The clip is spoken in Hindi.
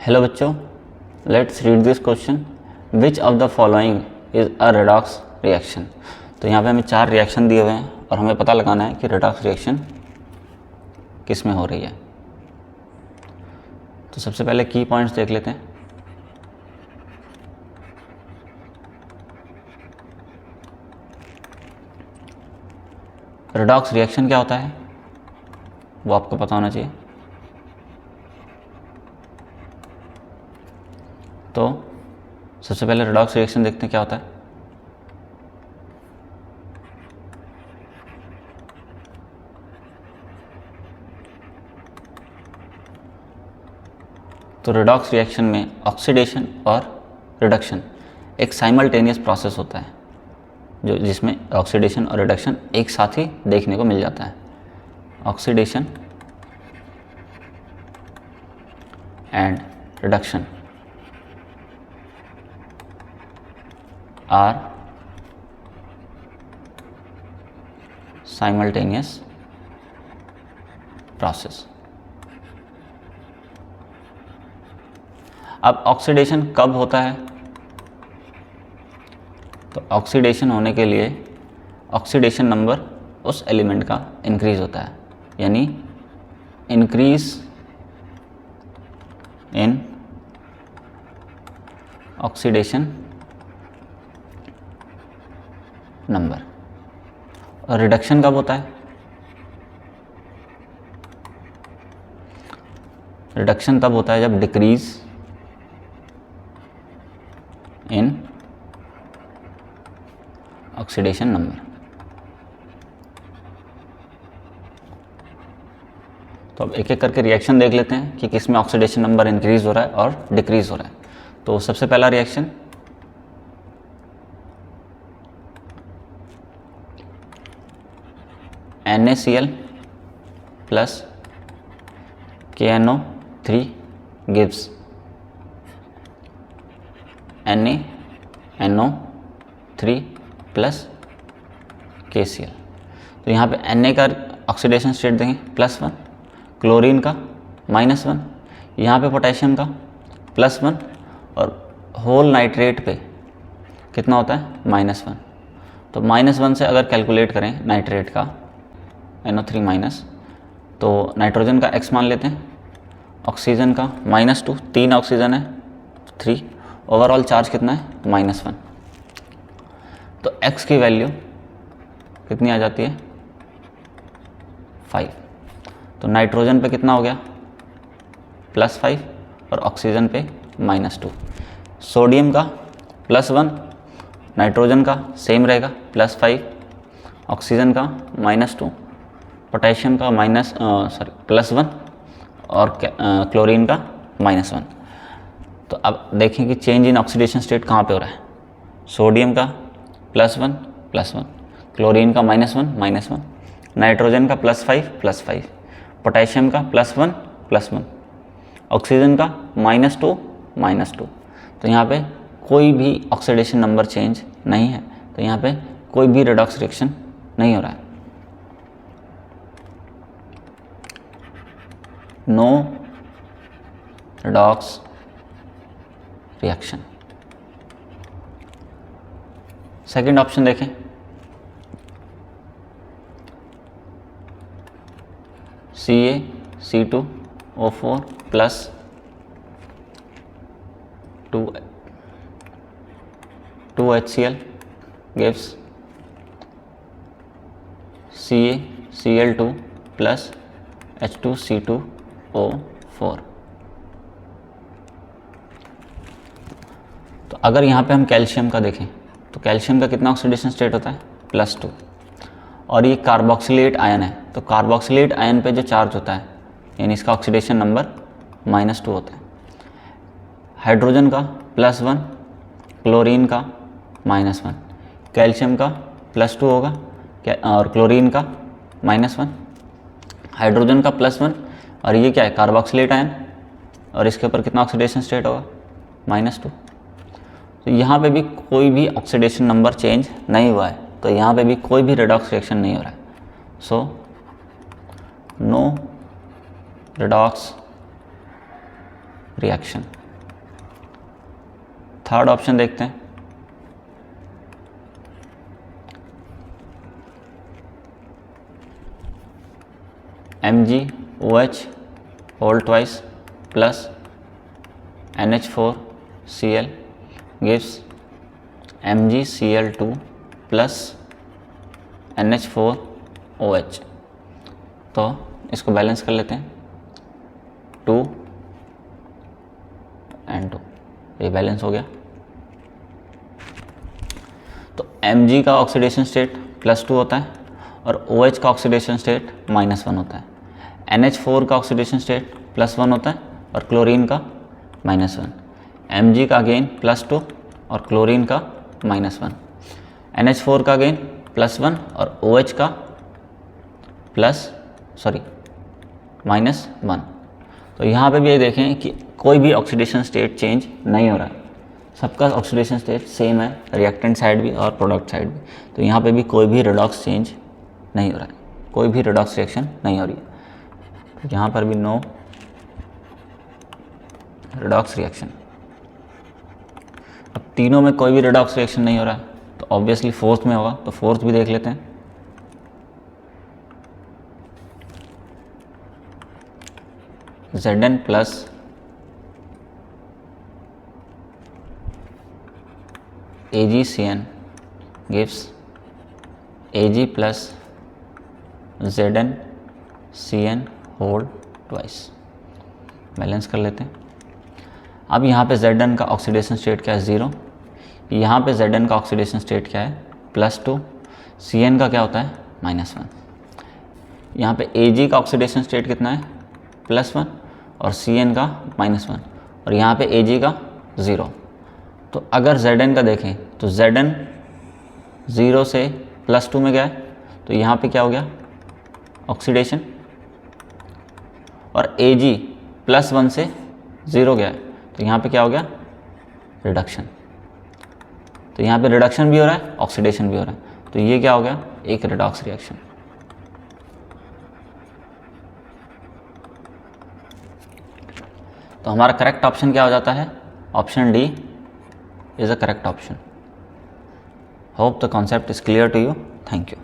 हेलो बच्चों, let's read this question. Which of the following is a redox reaction. तो यहाँ पे हमें 4 रिएक्शन दिए हुए हैं और हमें पता लगाना है कि रेडॉक्स रिएक्शन किस में हो रही है। तो सबसे पहले की पॉइंट्स देख लेते हैं। रेडॉक्स रिएक्शन क्या होता है वो आपको पता होना चाहिए। तो सबसे पहले रेडॉक्स रिएक्शन देखते हैं क्या होता है। तो रेडॉक्स रिएक्शन में ऑक्सीडेशन और रिडक्शन एक साइमल्टेनियस प्रोसेस होता है, जो जिसमें ऑक्सीडेशन और रिडक्शन एक साथ ही देखने को मिल जाता है। Oxidation and reduction are simultaneous process। अब ऑक्सीडेशन कब होता है? तो ऑक्सीडेशन होने के लिए ऑक्सीडेशन नंबर उस एलिमेंट का इंक्रीज होता है, यानी इंक्रीज इन ऑक्सीडेशन नंबर। और रिडक्शन कब होता है? रिडक्शन तब होता है जब डिक्रीज इन ऑक्सीडेशन नंबर। तो अब एक एक करके रिएक्शन देख लेते हैं कि किस में ऑक्सीडेशन नंबर इंक्रीज हो रहा है और डिक्रीज हो रहा है। तो सबसे पहला reaction NaCl plus KNO3 gives NaNO3 plus KCl। तो यहाँ पे Na का ऑक्सीडेशन स्टेट देंगे +1, क्लोरीन का -1, यहाँ पे पोटेशियम का +1 और होल नाइट्रेट पे कितना होता है -1। तो -1 से अगर कैलकुलेट करें नाइट्रेट का NO3 माइनस, तो नाइट्रोजन का X मान लेते हैं, ऑक्सीजन का -2, 3 ऑक्सीजन है 3, ओवरऑल चार्ज कितना है -1। तो X की वैल्यू कितनी आ जाती है 5। तो नाइट्रोजन पे कितना हो गया +5 और ऑक्सीजन पे -2। सोडियम का +1, नाइट्रोजन का सेम रहेगा +5, ऑक्सीजन का -2, पोटेशियम का +1 और क्लोरीन का -1। तो अब देखें कि चेंज इन ऑक्सीडेशन स्टेट कहाँ पे हो रहा है। सोडियम का +1, क्लोरीन का -1, नाइट्रोजन का +5, पोटेशियम का +1, ऑक्सीजन का -2। तो यहाँ पे कोई भी ऑक्सीडेशन नंबर चेंज नहीं है, तो यहाँ पे कोई भी रेडॉक्स रिएक्शन नहीं हो रहा है। No redox reaction. Second option देखें, CaC2O4 plus 2HCl gives CaCl2 plus H2C2O4। तो अगर यहाँ पे हम कैल्शियम का देखें तो कैल्शियम का कितना ऑक्सीडेशन स्टेट होता है +2, और ये कार्बोक्सिलेट आयन है, तो कार्बोक्सिलेट आयन पे जो चार्ज होता है यानी इसका ऑक्सीडेशन नंबर -2 होता है। हाइड्रोजन का +1, क्लोरीन का -1, कैल्शियम का +2 होगा और क्लोरीन का -1, हाइड्रोजन का +1, और ये क्या है कार्बोक्सिलेट आयन, और इसके ऊपर कितना ऑक्सीडेशन स्टेट होगा -2। तो यहाँ पे भी कोई भी ऑक्सीडेशन नंबर चेंज नहीं हुआ है, तो यहाँ पे भी कोई भी रेडॉक्स रिएक्शन नहीं हो रहा है। So no redox reaction. Third option देखते हैं। MgOH whole twice plus NH4Cl gives MgCl2 plus NH4OH। तो इसको बैलेंस कर लेते हैं, 2 and 2, ये बैलेंस हो गया। तो Mg का ऑक्सीडेशन स्टेट +2 होता है और OH का ऑक्सीडेशन स्टेट -1 होता है। NH4 का ऑक्सीडेशन स्टेट +1 होता है और क्लोरीन का -1। Mg का अगेन +2 और क्लोरीन का -1। NH4 का अगेन +1 और OH का -1। तो यहाँ पे भी ये देखें कि कोई भी ऑक्सीडेशन स्टेट चेंज नहीं हो रहा है, सबका ऑक्सीडेशन स्टेट सेम है, रिएक्टेंट साइड भी और प्रोडक्ट साइड भी। तो यहाँ पे भी कोई भी रेडॉक्स चेंज नहीं हो रहा है, कोई भी रेडॉक्स रिएक्शन नहीं हो रही है। यहाँ पर भी नो रेडॉक्स रिएक्शन। अब तीनों में कोई भी रेडॉक्स रिएक्शन नहीं हो रहा है तो ऑब्वियसली फोर्थ में होगा, तो फोर्थ भी देख लेते हैं। Zn plus AgCN gives Ag plus ZnCN whole twice। Balance कर लेते हैं। अब यहाँ पे Zn का ऑक्सीडेशन स्टेट क्या है, 0। यहाँ पे Zn का ऑक्सीडेशन स्टेट क्या है, +2। Cn का क्या होता है, -1। यहाँ पे Ag का ऑक्सीडेशन स्टेट कितना है, +1 और Cn का -1 और यहाँ पे Ag का 0। तो अगर Zn का देखें तो Zn 0 से +2 में गया है, तो यहाँ पे क्या हो गया, ऑक्सीडेशन। और Ag +1 से 0 गया है, तो यहाँ पे क्या हो गया, रिडक्शन। तो यहाँ पे रिडक्शन भी हो रहा है, ऑक्सीडेशन भी हो रहा है, तो ये क्या हो गया, एक रिडॉक्स रिएक्शन। तो हमारा करेक्ट ऑप्शन क्या हो जाता है, option D is a correct option. Hope the concept is clear to you. Thank you.